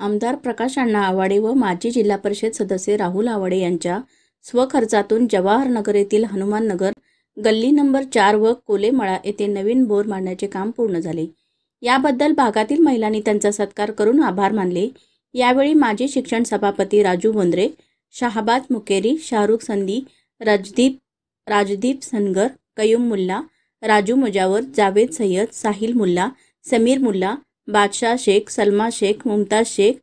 आमदार प्रकाश अण्णा आवाडे व माजी जिल्हा परिषद सदस्य राहुल आवाडे यांच्या स्वखर्चातून जवाहरनगर येथील हनुमान नगर गल्ली नंबर 4 व कोलेमळा येथे नवीन बोर मारण्याचे काम पूर्ण झाले। याबद्दल भागातील महिलांनी त्यांचा सत्कार करून आभार मानले। यावेळी माजी शिक्षण सभापती राजू बोंद्रे, शाहबाज मुकेरी, शाहरुख संधी, राजदीप सनगर, कयूम मुल्ला, राजू मुजावर, जावेद सय्यद, साहिल मुल्ला, समीर मुल्ला, बादशाह शेख, सलमा शेख, मुमताज शेख,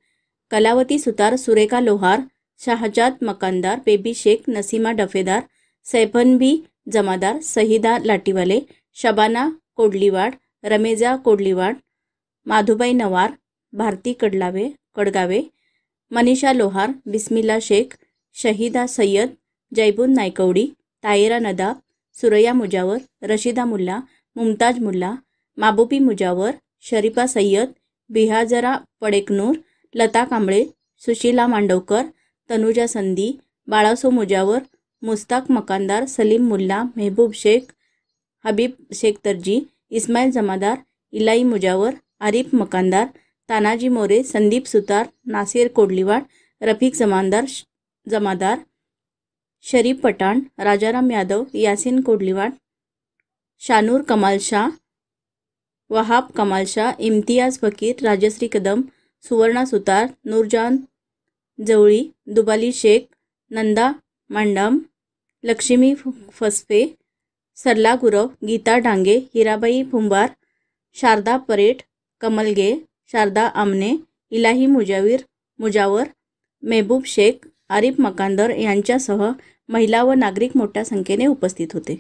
कलावती सुतार, सुरेखा लोहार, शाहजाद मकानदार, बेबी शेख, नसीमा डफेदार, सैफनबी जमादार, सहिदा लाटीवाले, शबाना कोडलीवाड, रमेजा कोडलीवाड, माधुबाई नवार, भारती कडगावे, मनीषा लोहार, बिस्मिल्ला शेख, शहीदा सय्यद, जैबुन नायकवडी, तायरा नदाब, सुरैया मुजावर, रशीदा मुल्ला, मुमताज मुल्ला, माबूबी मुजावर, शरीफा सय्यद, बिहाजरा पडेकनूर, लता कांबळे, सुशीला मांडवकर, तनुजा संधी, बाळासो मुजावर, मुस्ताक मकानदार, सलीम मुल्ला, मेहबूब शेख, हबीब शेख तरजी, इस्माईल जमादार, इलाई मुजावर, आरिफ मकानदार, तानाजी मोरे, संदीप सुतार, नासिर कोडलीवाड, रफीक जमादार, शरीफ पठाण, राजाराम यादव, यासिन कोडलीवाड, शानूर कमाल शाह, वहाब कमाल शाह, इम्तियाज फकीर, राजश्री कदम, सुवर्णा सुतार, नूरजान जवळी, दुबाली शेख, नंदा मांडाम, लक्ष्मी फसफे, सरला गुरव, गीता डांगे, हिराबाई फुंबार, शारदा परेठ, कमलगे, शारदा आमने, इलाही मुजावर, मेहबूब शेख, आरिफ मकानदार यांच्यासह महिला व नागरिक मोठ्या संख्येने उपस्थित होते।